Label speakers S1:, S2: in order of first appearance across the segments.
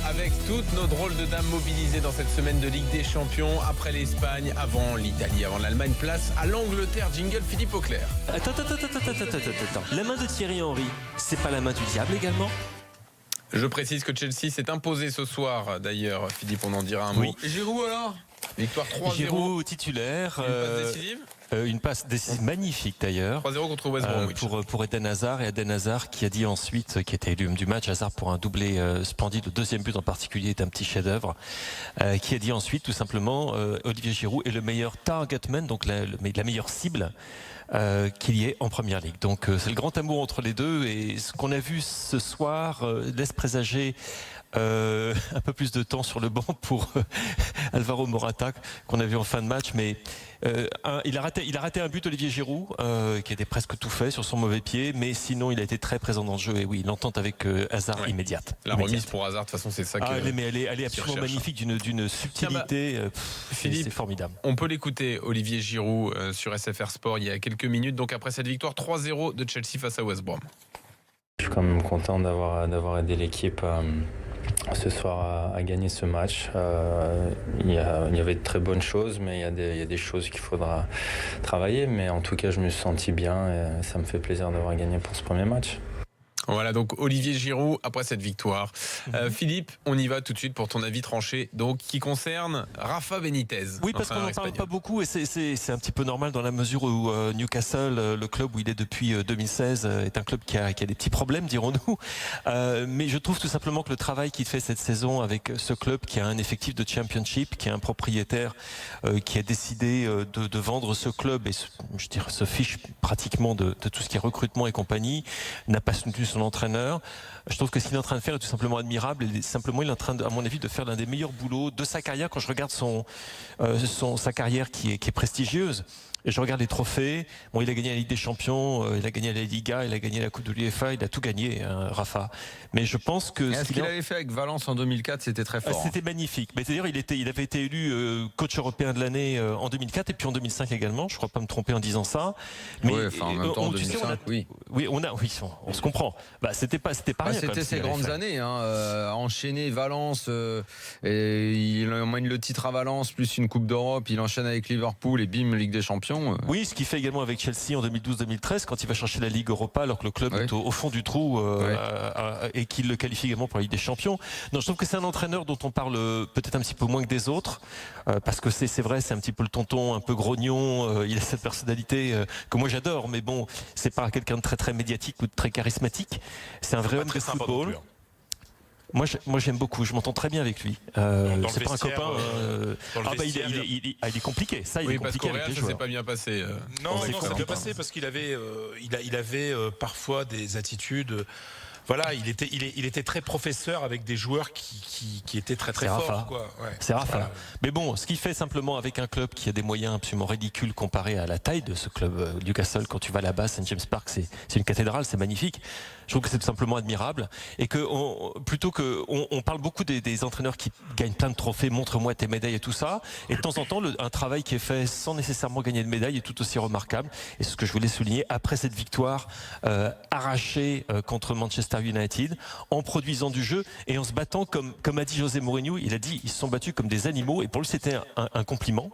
S1: avec toutes nos drôles de dames mobilisées dans cette semaine de Ligue des Champions. Après l'Espagne, avant l'Italie, avant l'Allemagne, place à l'Angleterre. Jingle Philippe Auclair.
S2: Attends. La main de Thierry Henry, c'est pas la main du diable également ?
S1: Je précise que Chelsea s'est imposé ce soir. D'ailleurs, Philippe, on en dira un mot. Et Giroud alors ? Victoire 3-0.
S2: Giroud titulaire.
S1: Une passe décisive ?
S2: Une passe décisive magnifique d'ailleurs.
S1: 3-0 contre West Bromwich.
S2: Pour Eden Hazard, et Eden Hazard qui a dit ensuite, qui était élu du match, Hazard pour un doublé splendide, le deuxième but en particulier est un petit chef-d'œuvre, qui a dit ensuite tout simplement Olivier Giroud est le meilleur targetman, donc la meilleure cible qu'il y ait en Première Ligue. Donc c'est le grand amour entre les deux, et ce qu'on a vu ce soir laisse présager un peu plus de temps sur le banc pour Alvaro Morata qu'on a vu en fin de match, mais il a raté un but, Olivier Giroud, qui était presque tout fait sur son mauvais pied, mais sinon il a été très présent dans le jeu, et oui, l'entente avec Hazard immédiate.
S1: La remise pour Hazard, de toute façon c'est ça
S2: elle est absolument magnifique, d'une subtilité,
S1: Philippe,
S2: c'est formidable.
S1: On peut l'écouter, Olivier Giroud, sur SFR Sport il y a quelques minutes, donc après cette victoire 3-0 de Chelsea face à West Brom.
S3: Je suis quand même content d'avoir aidé l'équipe ce soir à gagner ce match. Il y avait de très bonnes choses, mais il y a des choses qu'il faudra travailler. Mais en tout cas, je me suis senti bien et ça me fait plaisir d'avoir gagné pour ce premier match.
S1: Voilà, donc Olivier Giroud après cette victoire. Philippe, on y va tout de suite pour ton avis tranché, donc qui concerne Rafa Benitez.
S2: Oui, parce qu'on n'en parle pas beaucoup, et c'est un petit peu normal dans la mesure où Newcastle, le club où il est depuis 2016, est un club qui a des petits problèmes, dirons-nous. Mais je trouve tout simplement que le travail qu'il fait cette saison avec ce club qui a un effectif de championship, qui a un propriétaire qui a décidé de vendre ce club et se fiche pratiquement de tout ce qui est recrutement et compagnie, n'a pas soutenu son entraîneur. Je trouve que ce qu'il est en train de faire est tout simplement admirable, et simplement il est en train, à mon avis, de faire l'un des meilleurs boulots de sa carrière. Quand je regarde sa carrière qui est prestigieuse, et je regarde les trophées, bon, il a gagné la Ligue des Champions, il a gagné la Liga, il a gagné la Coupe de l'UEFA, il a tout gagné, Rafa. Mais je pense que
S4: ce qu'il avait fait avec Valence en 2004, c'était très fort.
S2: C'était magnifique. Mais d'ailleurs, il avait été élu coach européen de l'année en 2004 et puis en 2005 également. Je ne crois pas me tromper en disant ça. Mais
S4: oui, enfin, en même temps, en 2005, oui.
S2: Oui, on se comprend. C'était pas rien.
S4: C'était ses grandes années. Enchaîner Valence, et il emmène le titre à Valence, plus une Coupe d'Europe. Il enchaîne avec Liverpool et bim, Ligue des Champions.
S2: Oui, ce qu'il fait également avec Chelsea en 2012-2013, quand il va chercher la Ligue Europa alors que le club est au fond du trou, et qu'il le qualifie également pour la Ligue des Champions. Non, je trouve que c'est un entraîneur dont on parle peut-être un petit peu moins que des autres, parce que c'est vrai, c'est un petit peu le tonton un peu grognon, il a cette personnalité que moi j'adore, mais bon, c'est pas quelqu'un de très très médiatique ou de très charismatique. C'est un vrai homme de football. Moi j'aime beaucoup, je m'entends très bien avec lui. C'est pas un copain. Il est compliqué. Ça, il est compliqué avec les joueurs.
S1: Ça s'est pas bien passé.
S5: Non, ça s'est bien passé parce qu'il avait, parfois des attitudes. Voilà, il était très professeur avec des joueurs qui étaient très très forts.
S2: C'est Rafa. Voilà. Mais bon, ce qu'il fait simplement avec un club qui a des moyens absolument ridicules comparé à la taille de ce club Newcastle, quand tu vas là-bas, St James Park, c'est une cathédrale, c'est magnifique. Je trouve que c'est tout simplement admirable, et que plutôt que on parle beaucoup des entraîneurs qui gagnent plein de trophées, montre-moi tes médailles et tout ça, et de temps en temps un travail qui est fait sans nécessairement gagner de médaille est tout aussi remarquable. Et ce que je voulais souligner après cette victoire arrachée contre Manchester United, en produisant du jeu et en se battant comme a dit José Mourinho, il a dit ils se sont battus comme des animaux, et pour lui c'était un compliment.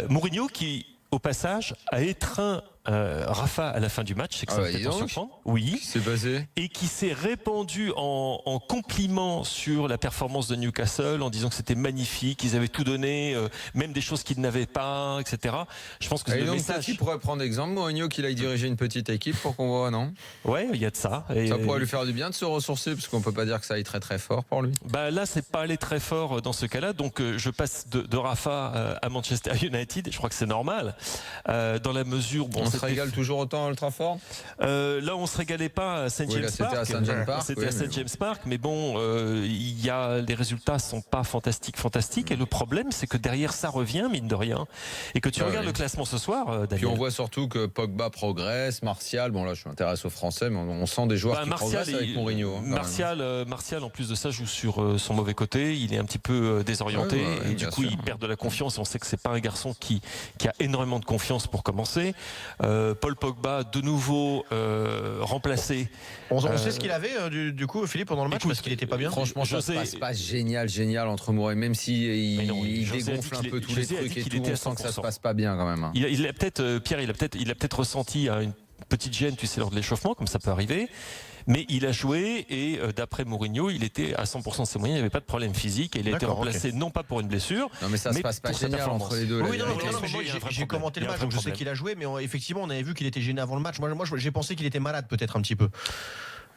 S2: Mourinho qui au passage a étreint Rafa à la fin du match, c'est que ça me fait surprendre. Oui.
S4: Qui s'est passé ?
S2: Et qui s'est répandu en compliments sur la performance de Newcastle, en disant que c'était magnifique, qu'ils avaient tout donné, même des choses qu'ils n'avaient pas, etc. Je pense que c'est le message.
S4: Qui pourrait prendre exemple, Mourinho, qu'il aille diriger une petite équipe pour qu'on voit, non ?
S2: Ouais, il y a de ça.
S4: Et ça pourrait lui faire du bien de se ressourcer, parce qu'on peut pas dire que ça aille très très fort pour lui.
S2: Là, c'est pas aller très fort dans ce cas-là. Donc, je passe de Rafa à Manchester United. Je crois que c'est normal, dans la mesure.
S4: On se régale toujours autant à Old Trafford ?
S2: Là, on se régalait pas à St James Park. C'était à St James Park, mais bon, les résultats sont pas fantastiques. Et le problème, c'est que derrière, ça revient, mine de rien. Et que tu regardes le classement ce soir, Daniel.
S4: Puis on voit surtout que Pogba progresse, Martial. Bon, là, je m'intéresse aux Français, mais on sent des joueurs qui progressent avec Mourinho.
S2: Martial, en plus de ça, joue sur son mauvais côté. Il est un petit peu désorienté, et du coup, il perd de la confiance. On sait que c'est pas un garçon qui a énormément de confiance pour commencer. Paul Pogba de nouveau remplacé.
S6: On sait ce qu'il avait du coup, Philippe, pendant le match, parce qu'il n'était pas bien.
S4: Franchement, ça se passe pas génial entre Moura, même si il dégonfle un peu tous les trucs et tout, on sent que ça se passe pas bien quand même. Hein.
S2: Il a peut-être, Pierre, il a peut-être ressenti une petite gêne, tu sais, lors de l'échauffement, comme ça peut arriver. Mais il a joué et d'après Mourinho, il était à 100% de ses moyens, il n'y avait pas de problème physique et il a été remplacé non pas pour une blessure.
S4: Non mais ça se passe pas génial entre les deux.
S6: Oui, non, j'ai commenté le match, donc je sais qu'il a joué, mais effectivement on avait vu qu'il était gêné avant le match. Moi j'ai pensé qu'il était malade peut-être un petit peu.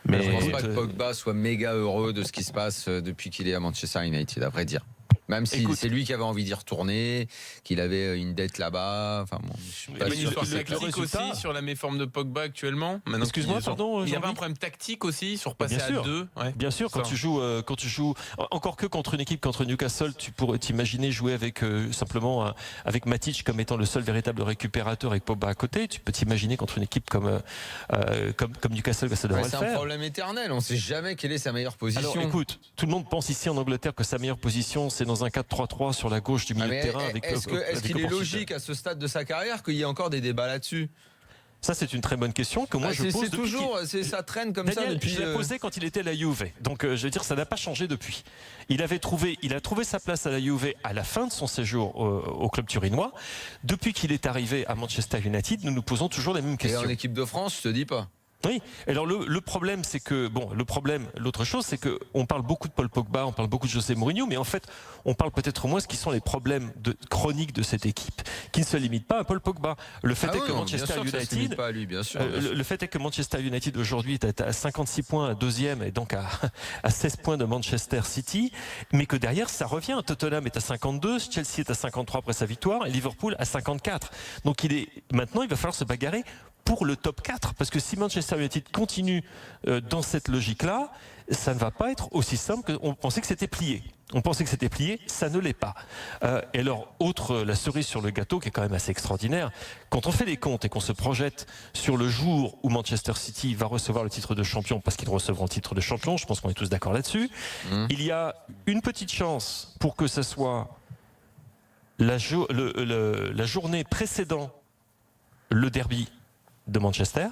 S4: Mais je pense pas que Pogba soit méga heureux de ce qui se passe depuis qu'il est à Manchester United, à vrai dire. Même si c'est lui qui avait envie d'y retourner, qu'il avait une dette là-bas. Enfin, bon, je suis pas
S1: une histoire
S2: le
S1: tactique
S2: résultat...
S1: aussi sur la méforme de Pogba actuellement.
S2: Excuse-moi, pardon.
S1: Il y avait un problème tactique aussi sur passer à deux. Ouais.
S2: Bien sûr, quand tu joues, encore que contre une équipe contre Newcastle, tu pourrais t'imaginer jouer avec simplement avec Matic comme étant le seul véritable récupérateur avec Pogba à côté. Tu peux t'imaginer contre une équipe comme Newcastle que ça devrait le faire.
S4: C'est un problème éternel. On ne sait jamais quelle est sa meilleure position.
S2: Alors écoute, tout le monde pense ici en Angleterre que sa meilleure position c'est dans un 4-3-3 sur la gauche du milieu de terrain.
S4: Est-ce qu'il est logique à ce stade de sa carrière qu'il y ait encore des débats là-dessus?
S2: Ça, c'est une très bonne question que moi je pose.
S4: C'est toujours, ça traîne comme
S2: Daniel,
S4: ça depuis.
S2: Je l'ai posé quand il était à la Juve. Donc, je veux dire, ça n'a pas changé depuis. Il a trouvé sa place à la Juve à la fin de son séjour au club turinois. Depuis qu'il est arrivé à Manchester United, nous nous posons toujours les mêmes questions.
S4: Et en équipe de France, je te dis pas.
S2: Oui. Alors le problème, c'est que l'autre chose, c'est que on parle beaucoup de Paul Pogba, on parle beaucoup de José Mourinho, mais en fait, on parle peut-être moins ce qui sont les problèmes chroniques de cette équipe, qui ne se limitent pas à Paul Pogba. Le fait est que Manchester United,
S4: pas à lui, bien sûr.
S2: Le fait est que Manchester United aujourd'hui est à 56 points, à deuxième, et donc à 16 points de Manchester City, mais que derrière, ça revient. Tottenham est à 52, Chelsea est à 53 après sa victoire, et Liverpool à 54. Donc maintenant, il va falloir se bagarrer pour le top 4, parce que si Manchester United continue dans cette logique-là, ça ne va pas être aussi simple qu'on pensait que c'était plié. On pensait que c'était plié, ça ne l'est pas. Et alors, la cerise sur le gâteau, qui est quand même assez extraordinaire, quand on fait les comptes et qu'on se projette sur le jour où Manchester City va recevoir le titre de champion, parce qu'ils recevront le titre de champion, je pense qu'on est tous d'accord là-dessus, il y a une petite chance pour que ce soit la journée précédant le derby de Manchester,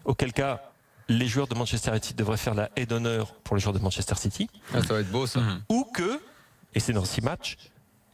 S2: auquel cas les joueurs de Manchester United devraient faire la haie d'honneur pour les joueurs de Manchester City.
S4: Ça va être beau ça.
S2: Ou que, et c'est dans 6 matchs,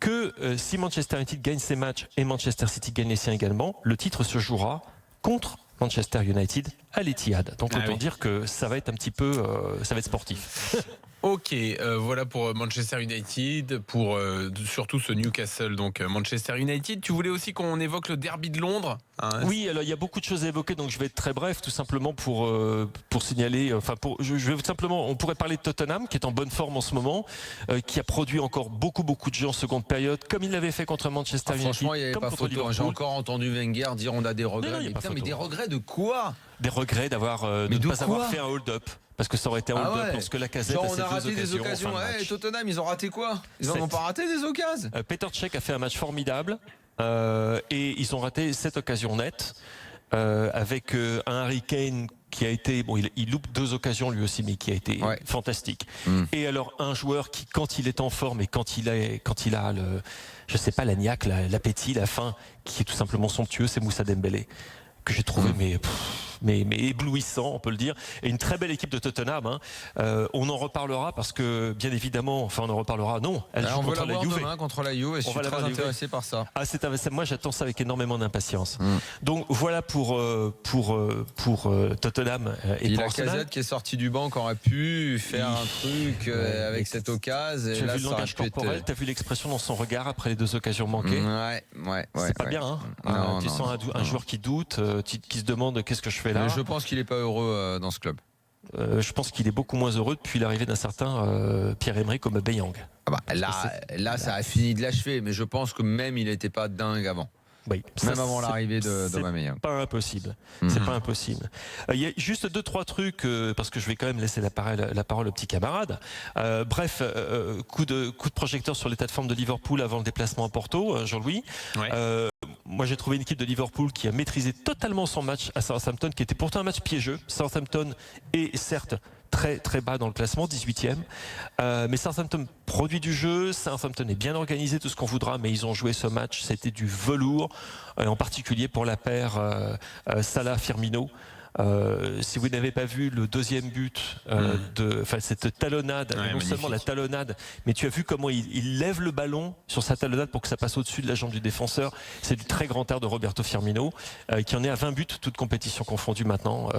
S2: que si Manchester United gagne ses matchs et Manchester City gagne les siens également, le titre se jouera contre Manchester United à l'Etihad. Donc autant dire que ça va être un petit peu, ça va être sportif.
S1: Ok, voilà pour Manchester United, pour surtout ce Newcastle, donc Manchester United. Tu voulais aussi qu'on évoque le derby de Londres, hein?
S2: Oui, alors il y a beaucoup de choses à évoquer, donc je vais être très bref, tout simplement pour signaler. Je vais simplement, on pourrait parler de Tottenham, qui est en bonne forme en ce moment, qui a produit encore beaucoup de jeux en seconde période, comme il l'avait fait contre Manchester United.
S4: Franchement, il n'y avait pas photo. J'ai encore entendu Wenger dire on a des regrets. Mais des regrets de quoi?
S2: Des regrets de ne pas avoir fait un hold-up. Parce que ça aurait été un hold-up lorsque Lacazette a
S4: on a raté des occasions. Tottenham, ils ont raté quoi? Ils n'en ont pas raté des occasions.
S2: Petr Cech a fait un match formidable et ils ont raté 7 occasions nettes avec un Harry Kane qui a été, il loupe 2 occasions lui aussi, mais qui a été fantastique. Et alors un joueur qui, quand il est en forme et quand il a je sais pas, la niaque, l'appétit, la faim, qui est tout simplement somptueux, c'est Moussa Dembélé, que j'ai trouvé mais éblouissant, on peut le dire, et une très belle équipe de Tottenham. On en reparlera parce que, bien évidemment, on en reparlera. Non, elle joue contre la Juve.
S4: Demain contre la Juve, et je suis très intéressé par ça.
S2: Moi, j'attends ça avec énormément d'impatience. Donc voilà pour Tottenham et pour Arsenal.
S4: Lacazette qui est sorti du banc, qui aurait pu faire un truc avec cette occasion.
S2: Tu as vu le langage corporel, tu as vu l'expression dans son regard après les 2 occasions manquées. C'est pas bien, hein. Tu sens un joueur qui doute, qui se demande qu'est-ce que je fais là.
S4: Mais je pense qu'il n'est pas heureux dans ce club.
S2: Je pense qu'il est beaucoup moins heureux depuis l'arrivée d'un certain Pierre-Emerick Aubameyang.
S4: Là, ça a fini de l'achever, mais je pense que même il n'était pas dingue avant.
S2: Oui,
S4: même avant l'arrivée d'Aubameyang.
S2: C'est pas impossible. C'est pas impossible. Il y a juste 2-3 trucs parce que je vais quand même laisser la parole au petit camarade. Bref, coup de projecteur sur l'état de forme de Liverpool avant le déplacement à Porto, Jean-Louis. moi j'ai trouvé une équipe de Liverpool qui a maîtrisé totalement son match à Southampton, qui était pourtant un match piégeux. Southampton est certes très très bas dans le classement, 18e. Mais Southampton produit du jeu, Southampton est bien organisé, tout ce qu'on voudra, mais ils ont joué ce match, c'était du velours, en particulier pour la paire Salah-Firmino. Si vous n'avez pas vu le deuxième but cette talonnade, non
S1: magnifique.
S2: seulement la talonnade, mais tu as vu comment il lève le ballon sur sa talonnade pour que ça passe au-dessus de la jambe du défenseur. C'est du très grand art de Roberto Firmino, qui en est à 20 buts, toutes compétitions confondues maintenant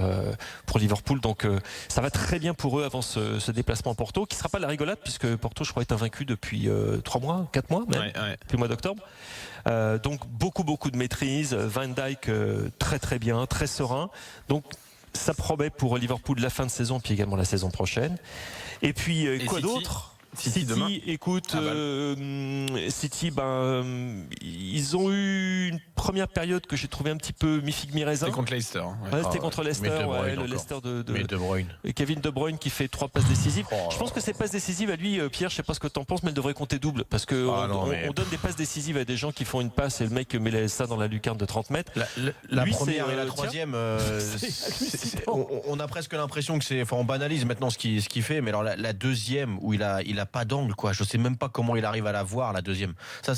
S2: pour Liverpool. Donc ça va très bien pour eux avant ce déplacement à Porto, qui ne sera pas la rigolade, puisque Porto, je crois, est invaincu depuis 3 mois, 4 mois même, depuis le mois d'octobre. Donc beaucoup de maîtrise. Van Dijk très très bien, très serein. Donc ça promet pour Liverpool la fin de saison, puis également la saison prochaine. Et puis quoi d'autre ? City, écoute, City, ils ont eu une première période que j'ai trouvé un petit peu mi-figue mi-raisin.
S1: C'était contre Leicester.
S2: C'était contre Leicester, le Leicester de Kevin De Bruyne qui fait 3 passes décisives. Je pense que ces passes décisives à lui, Pierre, je sais pas ce que t'en penses, mais elles devraient compter double, parce que on donne des passes décisives à des gens qui font une passe et le mec met ça dans la lucarne de 30 mètres.
S6: La première et la troisième, on a presque l'impression que on banalise maintenant ce qu'il fait, mais alors la deuxième où il a pas d'angle, quoi. Je sais même pas comment il arrive à la voir, la deuxième. Ça,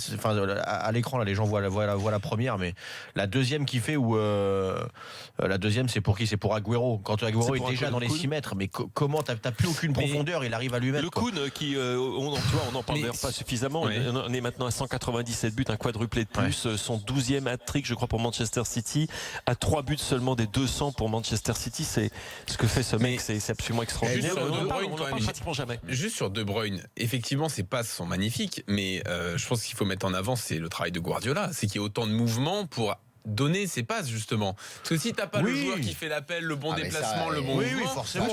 S6: à l'écran là, les gens voient la première, mais la deuxième qu'il fait, où la deuxième, c'est pour qui? C'est pour Agüero. Quand Agüero est déjà dans les 6 mètres, mais comment t'as plus aucune profondeur, il arrive à lui mettre.
S2: Le Kun qui, on n'en parle d'ailleurs pas suffisamment. On est maintenant à 197 buts, un quadruplé de plus, son 12e hat-trick, je crois, pour Manchester City, à 3 buts seulement des 200 pour Manchester City. C'est ce que fait ce mec, c'est absolument extraordinaire. On n'en parle pratiquement jamais.
S1: Juste sur De Bruyne, effectivement, ses passes sont magnifiques, mais je pense qu'il faut mettre en avant, c'est le travail de Guardiola, c'est qu'il y a autant de mouvements pour donner ses passes, justement. Parce que si t'as pas le joueur qui fait l'appel, le bon déplacement, le bon mouvement,
S6: oui, forcément.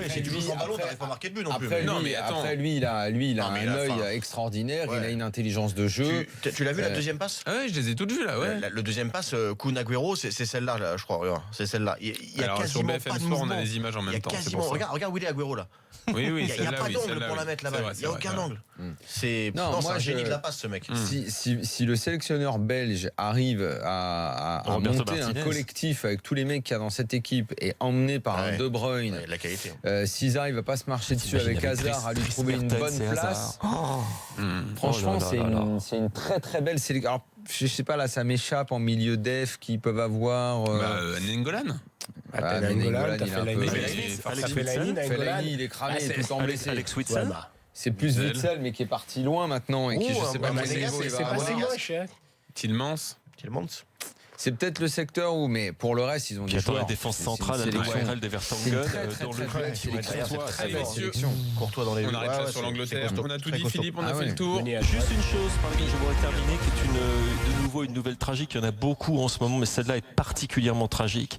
S6: Si tu joues sans ballon, t'arrives pas à marquer de but non plus.
S4: Après, lui, il a un œil extraordinaire, il a une intelligence de jeu.
S6: Tu l'as vu la deuxième passe?
S1: Ah ouais, je les ai toutes vues là. Ouais.
S6: Le deuxième passe, Kun Agüero, c'est celle-là, je crois. C'est celle-là. Il y a quasiment
S1: sur BFM
S6: pas de
S1: Sport,
S6: mouvement.
S1: on a les images en même temps.
S6: Regarde où il est Agüero là.
S1: Oui,
S6: il n'y a pas d'angle pour la mettre là-bas. Il n'y a aucun angle. C'est un génie de la passe, ce mec.
S4: Si le sélectionneur belge arrive à monter un collectif avec tous les mecs qu'il y a dans cette équipe et emmené par un De Bruyne,
S6: la qualité.
S4: S'ils arrivent à pas se marcher dessus avec Hazard, à lui trouver une bonne place, franchement, c'est une très très belle sélection. Alors, je sais pas, là, ça m'échappe en milieu def qui peuvent avoir.
S1: Nengolan.
S4: Fellaini, il est cramé, tout en blessé.
S2: Alex Witsel.
S4: C'est plus Witsel, mais qui est parti loin maintenant et qui, je sais pas,
S7: c'est pas si moche.
S1: Tillmans.
S4: C'est peut-être le secteur où, mais pour le reste, ils ont des joueurs.
S2: La défense centrale, de Vertonghen, dans le
S4: sélection.
S6: Courtois dans les.
S1: On arrête là sur l'Angleterre. On a tout dit, Philippe, on a fait le tour.
S2: Juste une chose par laquelle je voudrais terminer, qui est de nouveau une nouvelle tragique. Il y en a beaucoup en ce moment, mais celle-là est particulièrement tragique.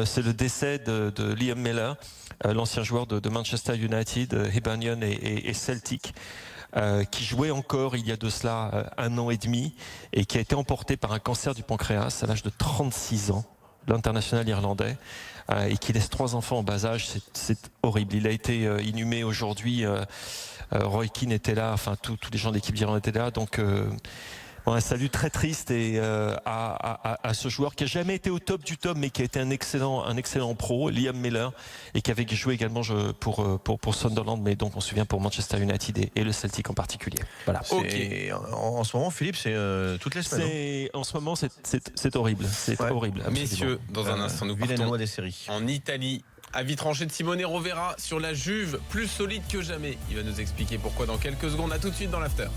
S2: C'est le décès de Liam Miller, l'ancien joueur de Manchester United, Hibernian et Celtic. Qui jouait encore il y a de cela 1 an et demi et qui a été emporté par un cancer du pancréas à l'âge de 36 ans, l'international irlandais, et qui laisse 3 enfants en bas âge. C'est horrible. Il a été inhumé aujourd'hui. Roy Keane était là, enfin tous les gens de l'équipe d'Irlande étaient là. Donc un salut très triste à ce joueur qui n'a jamais été au top du top, mais qui a été un excellent pro, Liam Miller, et qui avait joué également pour Sunderland, mais donc on se souvient pour Manchester United et le Celtic en particulier. Voilà.
S6: En ce moment, Philippe, c'est toutes les semaines.
S2: En ce moment, c'est horrible. C'est horrible. Absolument.
S1: Messieurs, dans un instant, nous partons
S6: des séries.
S1: En Italie. Avis tranché de Simone Rovera sur la Juve, plus solide que jamais. Il va nous expliquer pourquoi dans quelques secondes. À tout de suite dans l'after.